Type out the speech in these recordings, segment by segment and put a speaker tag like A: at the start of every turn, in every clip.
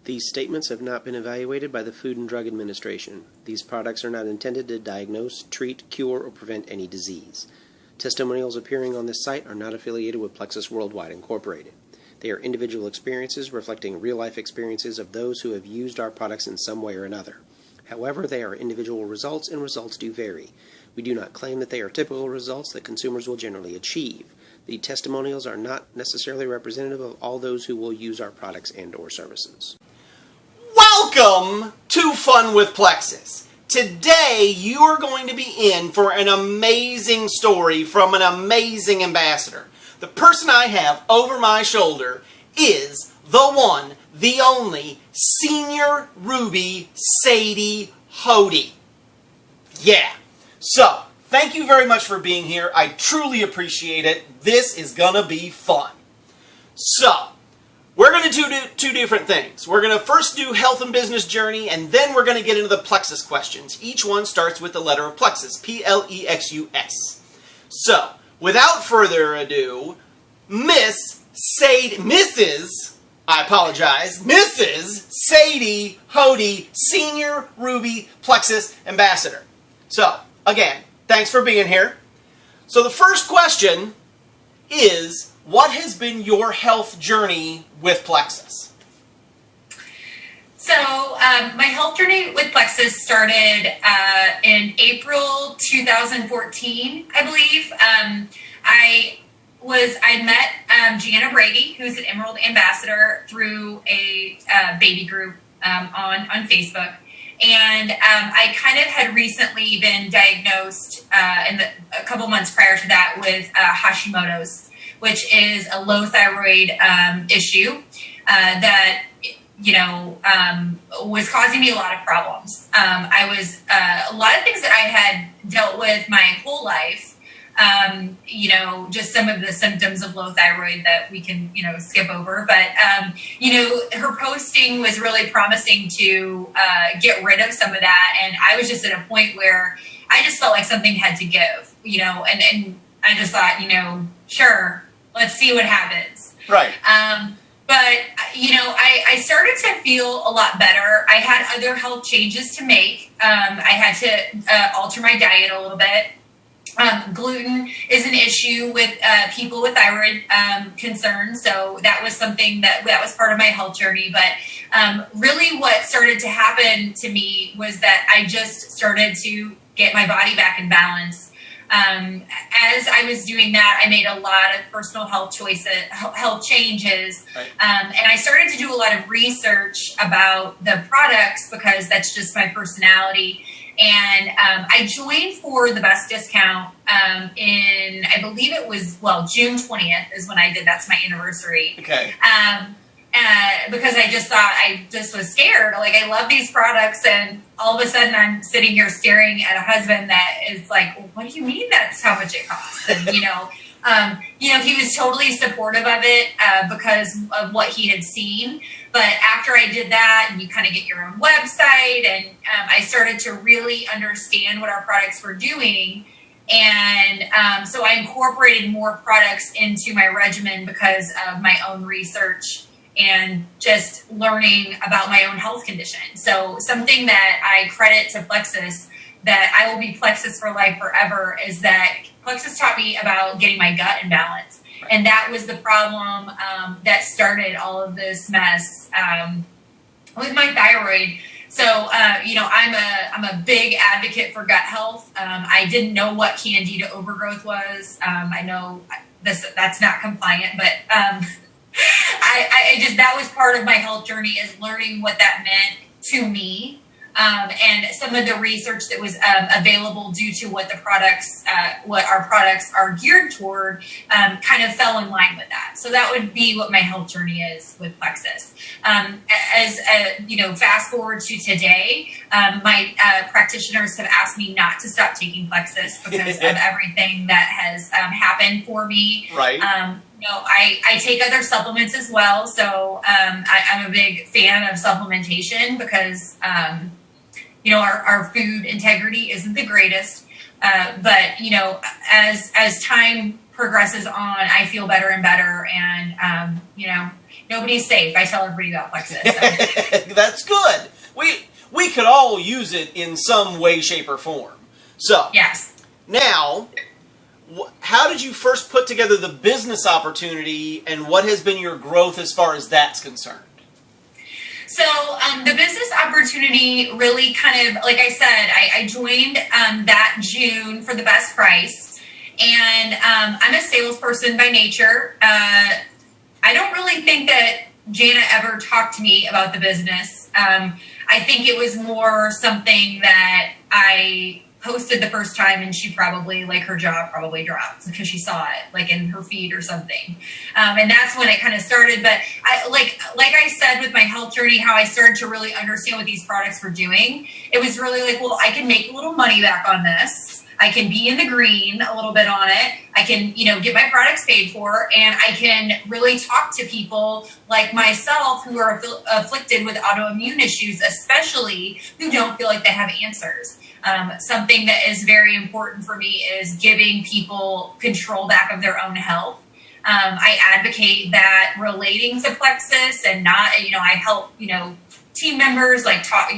A: These statements have not been evaluated by the Food and Drug Administration. These products are not intended to diagnose, treat, cure, or prevent any disease. Testimonials appearing on this site are not affiliated with Plexus Worldwide Incorporated. They are individual experiences reflecting real-life experiences of those who have used our products in some way or another. However, they are individual results, and results do vary. We do not claim that they are typical results that consumers will generally achieve. The testimonials are not necessarily representative of all those who will use our products and/or services.
B: Welcome to Fun with Plexus. Today you are going to be in for an amazing story from an amazing ambassador. The person I have over my shoulder is the one, the only, Senior Ruby Sadie Hoette. Yeah. So, thank you very much for being here. I truly appreciate it. This is gonna be fun. So, we're going to do two different things. We're going to first do health and business journey, and then we're going to get into the Plexus questions. Each one starts with the letter of Plexus, P-L-E-X-U-S. So, without further ado, Mrs. Sadie Hoette, Senior Ruby Plexus Ambassador. So, again, thanks for being here. So the first question is, what has been your health journey with Plexus?
C: So my health journey with Plexus started in April 2014, I believe. I met Gianna Brady, who's an Emerald Ambassador, through a baby group on Facebook. And I kind of had recently been diagnosed a couple months prior to that with Hashimoto's, which is a low thyroid issue that, was causing me a lot of problems. I was a lot of things that I had dealt with my whole life, just some of the symptoms of low thyroid that we can, skip over. But, her posting was really promising to get rid of some of that. And I was just at a point where I just felt like something had to give, and I just thought, sure, let's see what happens.
B: Right.
C: But, I started to feel a lot better. I had other health changes to make. I had to alter my diet a little bit. Gluten is an issue with people with thyroid concerns. So that was something that was part of my health journey. But really what started to happen to me was that I just started to get my body back in balance. As I was doing that, I made a lot of personal health changes.
B: Right.
C: And I started to do a lot of research about the products because that's just my personality. And I joined for the best discount in, I believe it was, June 20th is when I did. That's my anniversary.
B: Okay.
C: Because I just thought, I just was scared. Like, I love these products, and all of a sudden I'm sitting here staring at a husband that is like, well, what do you mean that's how much it costs? And, he was totally supportive of it because of what he had seen. But after I did that, and you kind of get your own website, and I started to really understand what our products were doing. And so I incorporated more products into my regimen because of my own research and just learning about my own health condition. So something that I credit to Plexus, that I will be Plexus for life forever, is that Plexus taught me about getting my gut in balance. And that was the problem that started all of this mess with my thyroid. So, I'm a big advocate for gut health. I didn't know what Candida overgrowth was. I know that's not compliant, but that was part of my health journey, is learning what that meant to me. And some of the research that was available due to what our products are geared toward kind of fell in line with that. So that would be what my health journey is with Plexus. Fast forward to today, my practitioners have asked me not to stop taking Plexus because of everything that has happened for me.
B: Right.
C: I take other supplements as well. So I'm a big fan of supplementation because our food integrity isn't the greatest. But as time progresses on, I feel better and better. And, nobody's safe. I tell everybody about Plexus. So.
B: That's good. We could all use it in some way, shape, or form. So,
C: yes.
B: Now, how did you first put together the business opportunity, and what has been your growth as far as that's concerned?
C: So the business opportunity really kind of, like I said, I joined that June for the best price. And I'm a salesperson by nature. I don't really think that Jana ever talked to me about the business. I think it was more something that I posted the first time, and she probably, like, her jaw probably dropped because she saw it, like, in her feed or something. And that's when it kind of started. But like I said, with my health journey, how I started to really understand what these products were doing, it was really like, well, I can make a little money back on this. I can be in the green a little bit on it. I can, get my products paid for, and I can really talk to people like myself who are afflicted with autoimmune issues, especially who don't feel like they have answers. Something that is very important for me is giving people control back of their own health. I advocate that relating to Plexus and not, I help, team members like talk,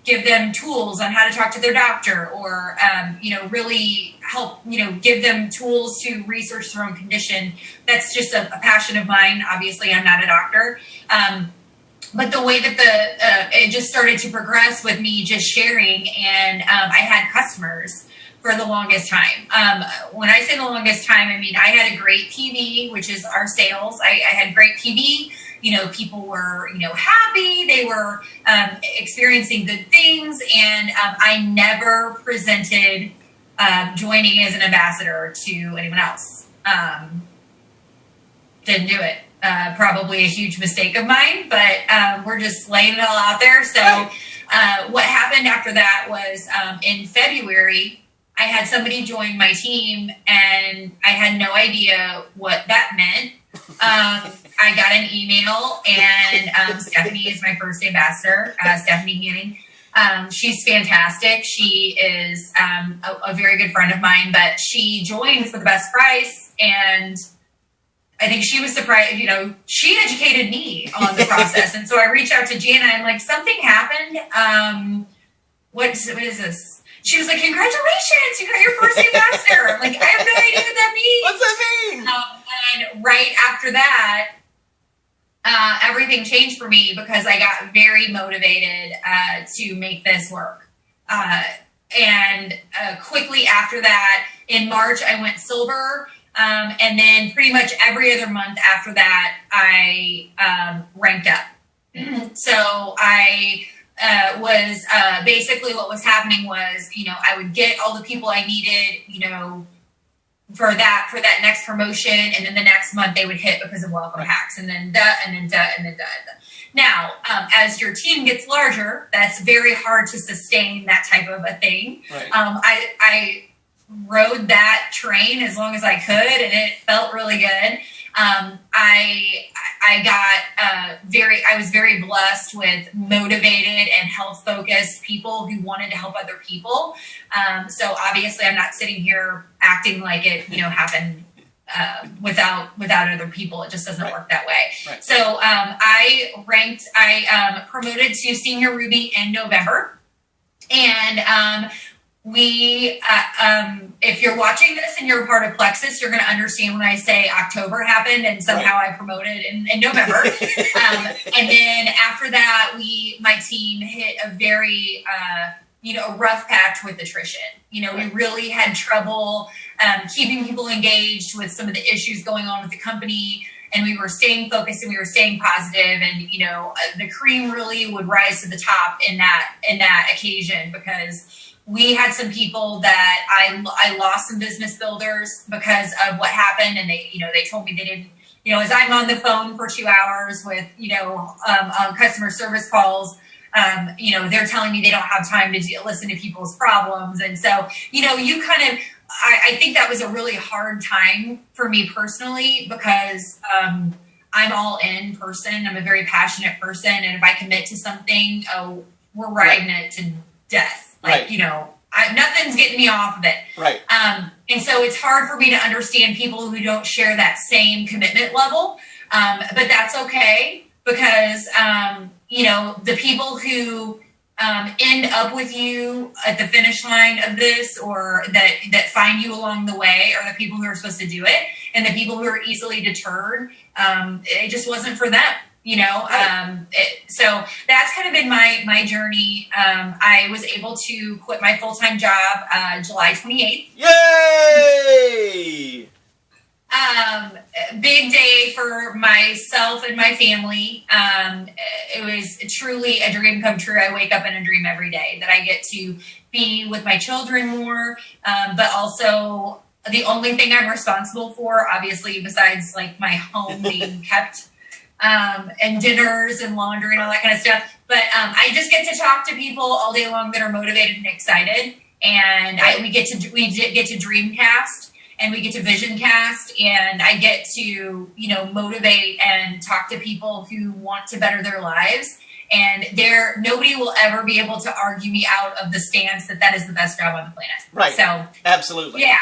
C: give them tools on how to talk to their doctor, or, really help, give them tools to research their own condition. That's just a passion of mine. Obviously, I'm not a doctor. But the way that it just started to progress with me just sharing, and I had customers for the longest time. When I say the longest time, I mean I had a great PV, which is our sales. I had great PV. People were, happy. They were experiencing good things, and I never presented joining as an ambassador to anyone else. Didn't do it. Probably a huge mistake of mine, but we're just laying it all out there. So what happened after that was in February, I had somebody join my team, and I had no idea what that meant. I got an email, and Stephanie is my first ambassador, Stephanie Hanning. She's fantastic. She is a very good friend of mine, but she joined for the best price, and I think she was surprised, she educated me on the process. And so I reached out to Jana, and like, something happened. What is this? She was like, congratulations, you got your first ambassador. I'm like, I have no idea what that means.
B: What's that mean?
C: And right after that, everything changed for me, because I got very motivated to make this work. And quickly after that, in March, I went silver. And then pretty much every other month after that, I ranked up. So I was basically, what was happening was, I would get all the people I needed, for that next promotion, and then the next month they would hit because of welcome hacks, and then and then and then. Now, as your team gets larger, that's very hard to sustain that type of a thing.
B: Right.
C: I rode that train as long as I could, and it felt really good. I was very blessed with motivated and health focused people who wanted to help other people. So obviously I'm not sitting here acting like it, happened without other people. It just doesn't work that way.
B: Right.
C: So I promoted to senior Ruby in November, and we, if you're watching this and you're a part of Plexus, you're going to understand when I say October happened, and somehow I promoted in November. And then after that, my team hit a very, a rough patch with attrition. We really had trouble keeping people engaged with some of the issues going on with the company. And we were staying focused, and we were staying positive, and the cream really would rise to the top in that occasion, because we had some people that I lost some business builders because of what happened, and they told me they didn't, as I'm on the phone for 2 hours with, on customer service calls, they're telling me they don't have time to listen to people's problems. And so, you kind of, I think that was a really hard time for me personally, because I'm all in person. I'm a very passionate person. And if I commit to something, we're riding it to death. Like, nothing's getting me off of it.
B: Right.
C: And so it's hard for me to understand people who don't share that same commitment level. But that's okay because, the people who end up with you at the finish line of this or that find you along the way are the people who are supposed to do it. And the people who are easily deterred, it just wasn't for them. So that's kind of been my journey. I was able to quit my full-time job July 28th.
B: Yay!
C: Big day for myself and my family. It was truly a dream come true. I wake up in a dream every day that I get to be with my children more, but also the only thing I'm responsible for, obviously, besides like my home being kept, and dinners and laundry and all that kind of stuff. But I just get to talk to people all day long that are motivated and excited, and we get to Dreamcast. And we get to vision cast, and I get to, motivate and talk to people who want to better their lives. And nobody will ever be able to argue me out of the stance that is the best job on the planet.
B: Right.
C: So
B: absolutely.
C: Yeah.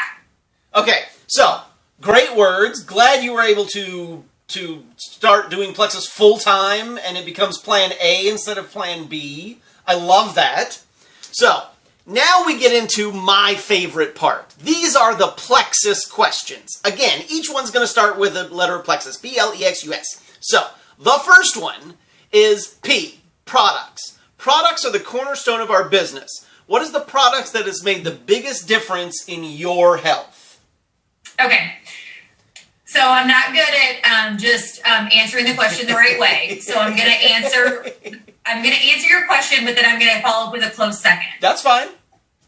B: Okay. So great words. Glad you were able to start doing Plexus full time, and it becomes Plan A instead of Plan B. I love that. So. Now we get into my favorite part. These are the Plexus questions. Again, each one's going to start with a letter of Plexus, P-L-E-X-U-S. So, the first one is P, products. Products are the cornerstone of our business. What is the product that has made the biggest difference in your health?
C: Okay. So I'm not good at answering the question the right way. So I'm going to answer your question, but then I'm going to follow up with a close second.
B: That's fine.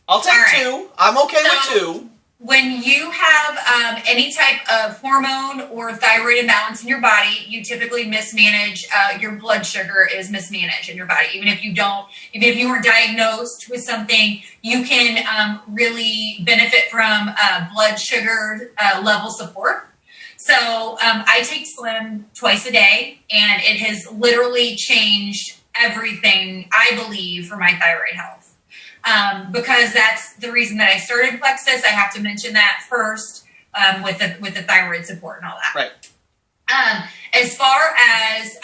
B: I'll take two. I'm okay with two.
C: When you have any type of hormone or thyroid imbalance in your body, you typically mismanage, your blood sugar is mismanaged in your body. Even if you weren't diagnosed with something, you can really benefit from blood sugar level support. So I take Slim twice a day, and it has literally changed everything, I believe, for my thyroid health. Because that's the reason that I started Plexus. I have to mention that first, with the thyroid support and all that.
B: Right.
C: As far as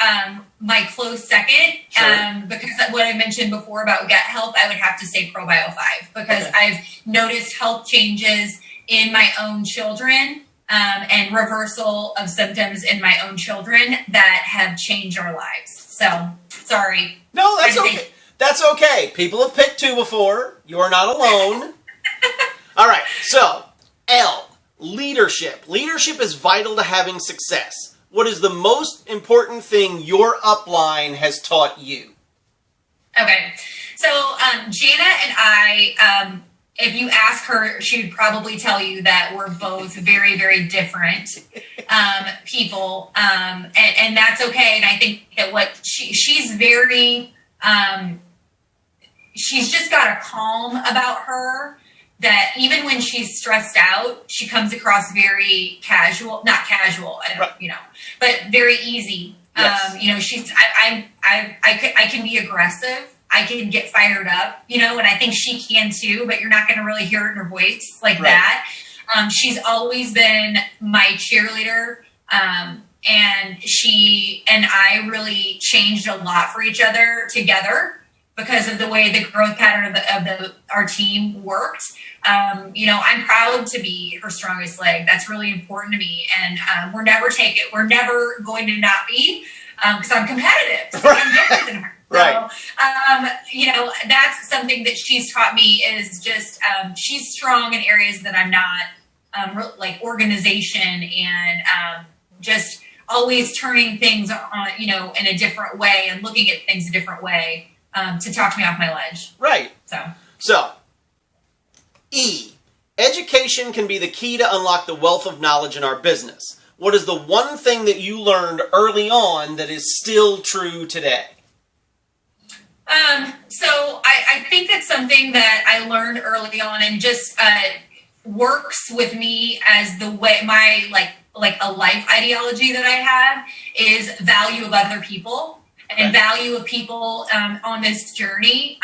C: my close second,
B: Sure.
C: Because what I mentioned before about gut health, I would have to say ProBio 5 because I've noticed health changes in my own children, and reversal of symptoms in my own children that have changed our lives. So, sorry.
B: No, that's okay. That's okay. People have picked two before. You're not alone. All right. So, L, leadership. Leadership is vital to having success. What is the most important thing your upline has taught you?
C: Okay. So, Jana and I, if you ask her, she would probably tell you that we're both very, very different people, and that's okay. And I think that she's very, she's just got a calm about her that even when she's stressed out, she comes across very casual, not casual, but very easy.
B: Yes.
C: She's, I can be aggressive. I can get fired up, and I think she can too, but you're not going to really hear it in her voice like that. She's always been my cheerleader. And she and I really changed a lot for each other together because of the way the growth pattern of our team worked. I'm proud to be her strongest leg. That's really important to me. And we're never going to not be, because I'm competitive. So I'm different than her.
B: Right.
C: So, that's something that she's taught me is just, she's strong in areas that I'm not, like organization and just always turning things on, in a different way and looking at things a different way to talk me off my ledge.
B: Right. So, E, education can be the key to unlock the wealth of knowledge in our business. What is the one thing that you learned early on that is still true today?
C: So I think that's something that I learned early on and just works with me as the way my like a life ideology that I have is value of other people and value of people on this journey.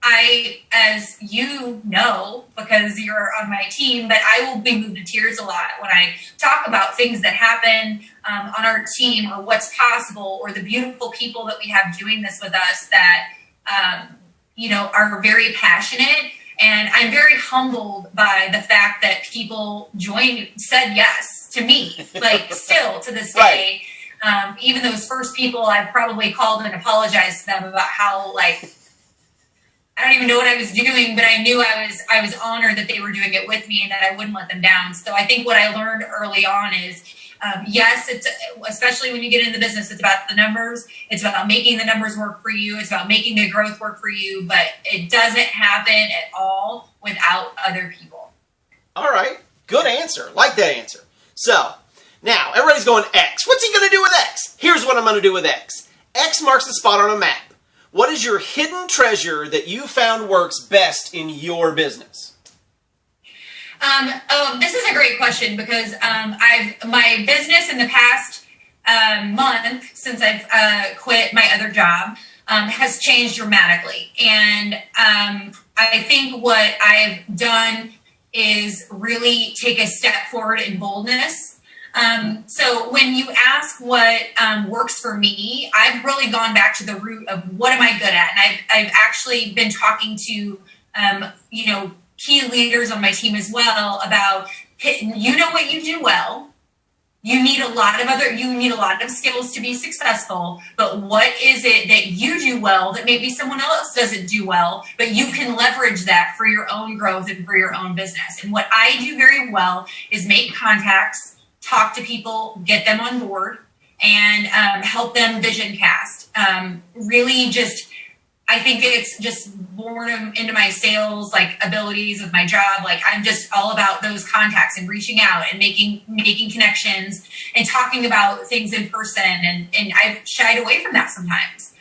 C: as you know, because you're on my team, but I will be moved to tears a lot when I talk about things that happen on our team, or what's possible, or the beautiful people that we have doing this with us that, are very passionate. And I'm very humbled by the fact that people said yes to me, like still to this day. Right. Even those first people, I've probably called and apologized to them about how, like, I don't even know what I was doing, but I knew I was honored that they were doing it with me and that I wouldn't let them down. So I think what I learned early on is, yes, it's, especially when you get into the business, it's about the numbers. It's about making the numbers work for you. It's about making the growth work for you, but it doesn't happen at all without other people.
B: All right. Good answer. Like that answer. So now everybody's going X. What's he going to do with X? Here's what I'm going to do with X. X marks the spot on a map. What is your hidden treasure that you found works best in your business?
C: This is a great question, because my business in the past month, since I've quit my other job, has changed dramatically. And I think what I've done is really take a step forward in boldness. So when you ask what works for me, I've really gone back to the root of what am I good at. And I've actually been talking to, key leaders on my team as well about, you know what you do well. You need a lot of skills to be successful, but what is it that you do well that maybe someone else doesn't do well, but you can leverage that for your own growth and for your own business. And what I do very well is make contacts, talk to people, get them on board, and help them vision cast. Really just, I think it's just born into my sales abilities of my job. I'm just all about those contacts and reaching out and making connections and talking about things in person. And I've shied away from that sometimes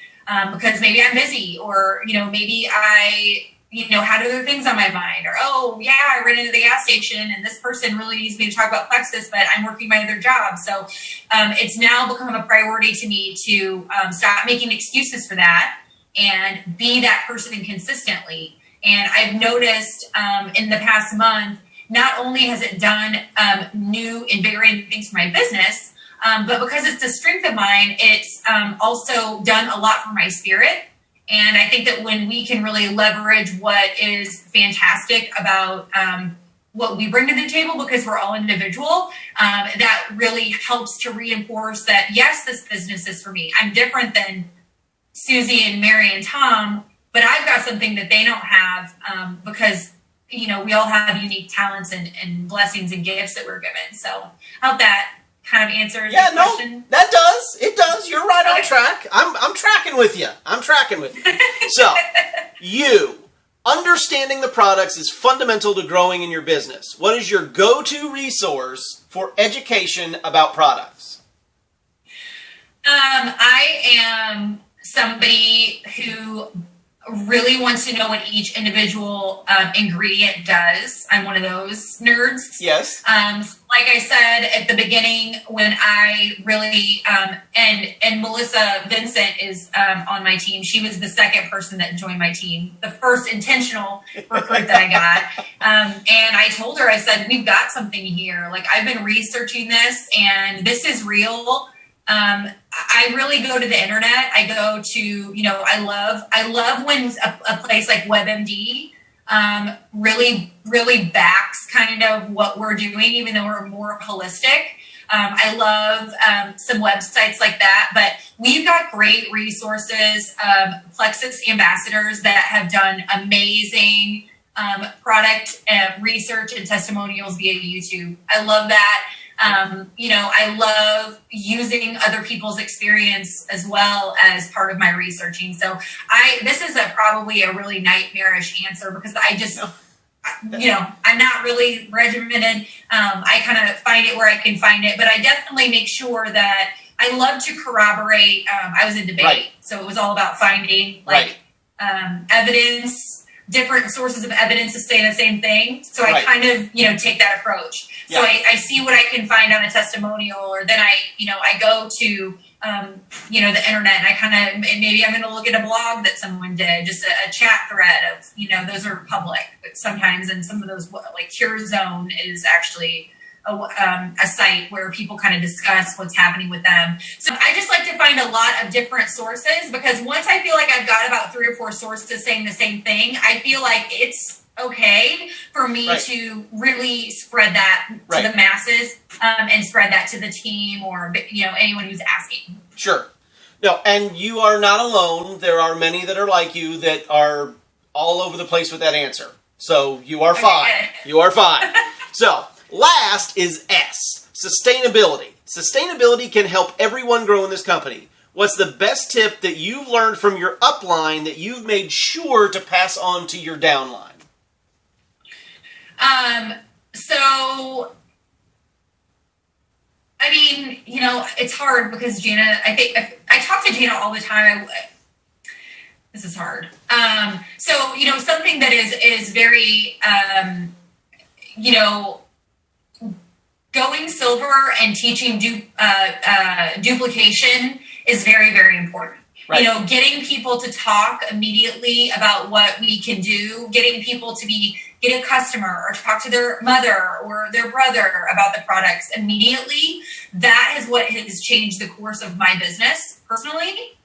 C: because maybe I'm busy, or maybe I had other things on my mind, or I ran into the gas station and this person really needs me to talk about Plexus, but I'm working my other job. So it's now become a priority to me to stop making excuses for that and be that person consistently. And I've noticed in the past month, not only has it done new, invigorating things for my business, but because it's a strength of mine, it's also done a lot for my spirit. And I think that when we can really leverage what is fantastic about what we bring to the table, because we're all individual, that really helps to reinforce that, yes, this business is for me. I'm different than Susie and Mary and Tom, but I've got something that they don't have because, we all have unique talents and blessings and gifts that we're given. So I hope that kind of answers the question.
B: No, that does. It does. You're right on track. I'm tracking with you. So, understanding the products is fundamental to growing in your business. What is your go-to resource for education about products?
C: I am somebody who really wants to know what each individual ingredient does. I'm one of those nerds.
B: Yes.
C: Like I said at the beginning, when I really and Melissa Vincent is on my team. She was the second person that joined my team, the first intentional recruit that I got. And I told her, I said, we've got something here. I've been researching this, and this is real. I really go to the internet. I go to, I love when a place like WebMD really backs kind of what we're doing, even though we're more holistic. I love some websites like that, but we've got great resources, Plexus ambassadors that have done amazing product research and testimonials via YouTube. I love that. I love using other people's experience as well as part of my researching. So this is probably a really nightmarish answer, because I just, I'm not really regimented. I kind of find it where I can find it, but I definitely make sure that I love to corroborate. I was in debate, so it was all about finding evidence, different sources of evidence to say the same thing. So I kind of, take that approach. Yeah. So I see what I can find on a testimonial, or then I go to the internet, and I kind of, maybe I'm going to look at a blog that someone did, just a chat thread of, those are public sometimes, and some of those, like Cure Zone is actually a site where people kind of discuss what's happening with them. So I just like to find a lot of different sources, because once I feel like I've got about 3 or 4 sources saying the same thing, I feel like it's okay for me to really spread that to the masses, and spread that to the team, or anyone who's asking.
B: Sure. No, and you are not alone. There are many that are like you that are all over the place with that answer. So you are fine. You are fine. So last is S, sustainability. Sustainability can help everyone grow in this company. What's the best tip that you've learned from your upline that you've made sure to pass on to your downline?
C: So, I mean, it's hard because Gina, I think I talk to Gina all the time. This is hard. So, something that is very, going silver and teaching duplication is very, very important. Right. Getting people to talk immediately about what we can do, getting people to get a customer or talk to their mother or their brother about the products immediately. That is what has changed the course of my business personally,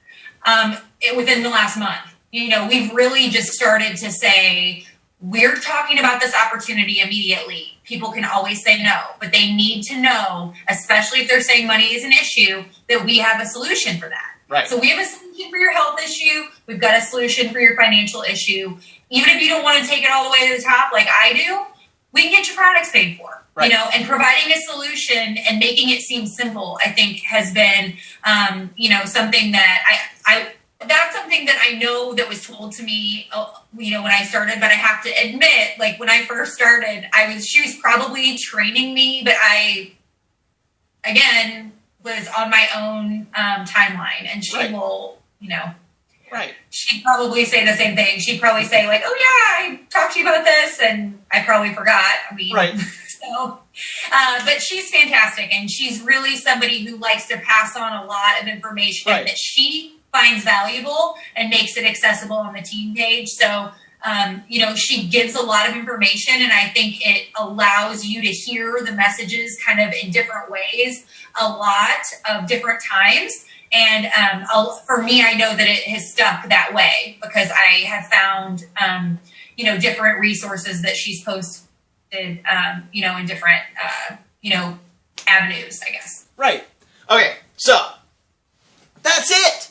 C: within the last month. We've really just started to say, we're talking about this opportunity immediately. People can always say no, but they need to know, especially if they're saying money is an issue, that we have a solution for that. Right. So we have a solution for your health issue. We've got a solution for your financial issue. Even if you don't want to take it all the way to the top like I do, we can get your products paid for. Right. And providing a solution and making it seem simple, I think has been, something that I that's something that I know that was told to me, when I started, but I have to admit, like when I first started, she was probably training me, but I, again, was on my own timeline, and she will, she'd probably say the same thing. She'd probably say like, oh yeah, I talked to you about this, and I probably forgot. I mean, so, but she's fantastic, and she's really somebody who likes to pass on a lot of information that she finds valuable and makes it accessible on the team page. So, she gives a lot of information, and I think it allows you to hear the messages kind of in different ways, a lot of different times. And for me, I know that it has stuck that way because I have found, different resources that she's posted, in different, avenues, I guess.
B: Right. Okay. So that's it.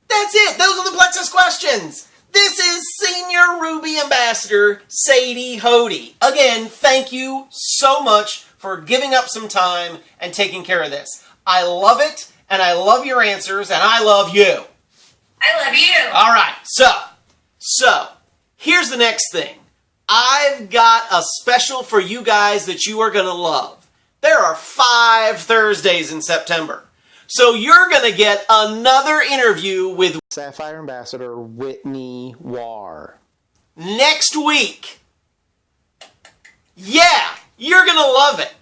B: That's it. Those are the Plexus questions. This is Senior Ruby Ambassador Sadie Hoette. Again, thank you so much for giving up some time and taking care of this. I love it, and I love your answers, and I love you.
C: I love you.
B: All right, so here's the next thing. I've got a special for you guys that you are going to love. There are 5 Thursdays in September. So you're going to get another interview with
A: Sapphire Ambassador Whitney Warr
B: next week. Yeah, you're going to love it.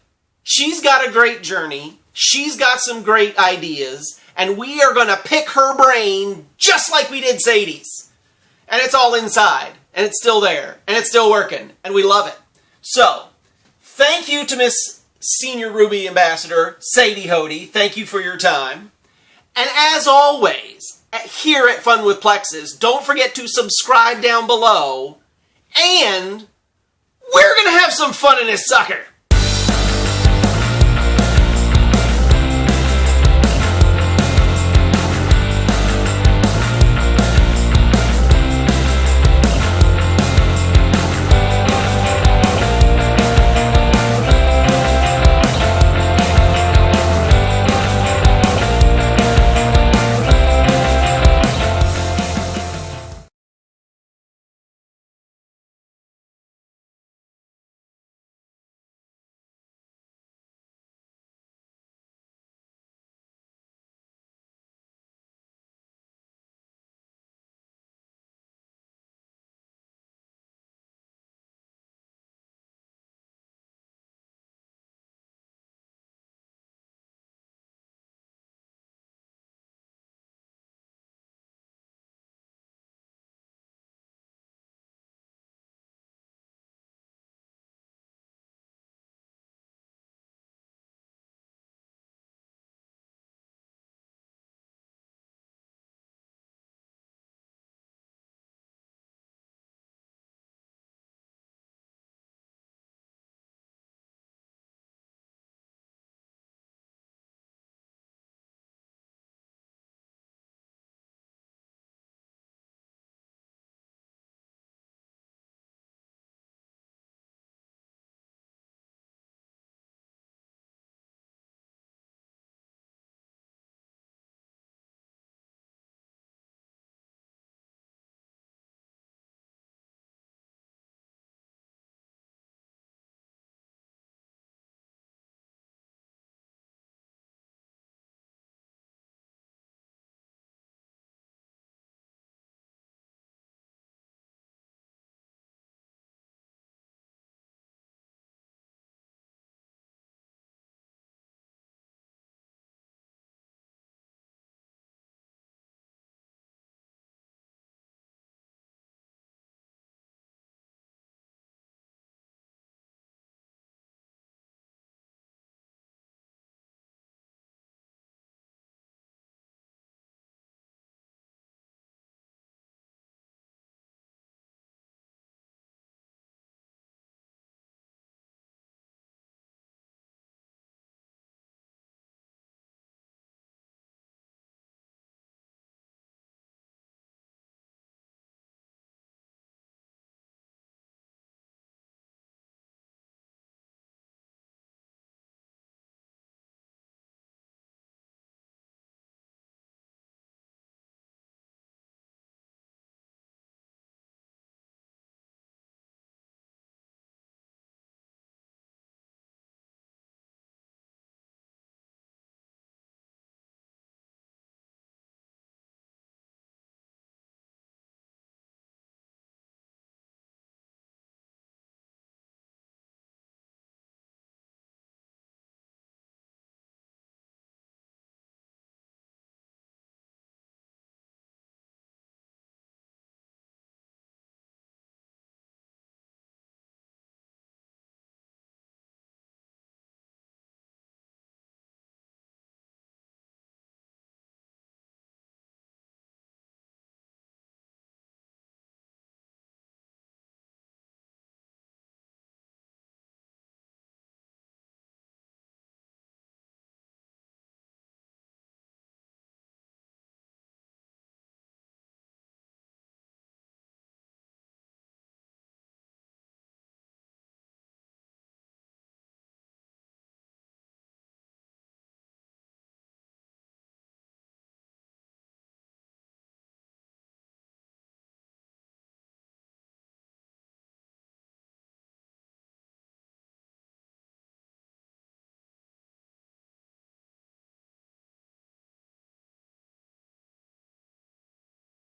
B: She's got a great journey. She's got some great ideas. And we are going to pick her brain just like we did Sadie's. And it's all inside. And it's still there. And it's still working. And we love it. So, thank you to Miss Senior Ruby Ambassador Sadie Hoette. Thank you for your time. And as always, here at Fun with Plexus, don't forget to subscribe down below. And we're going to have some fun in this sucker.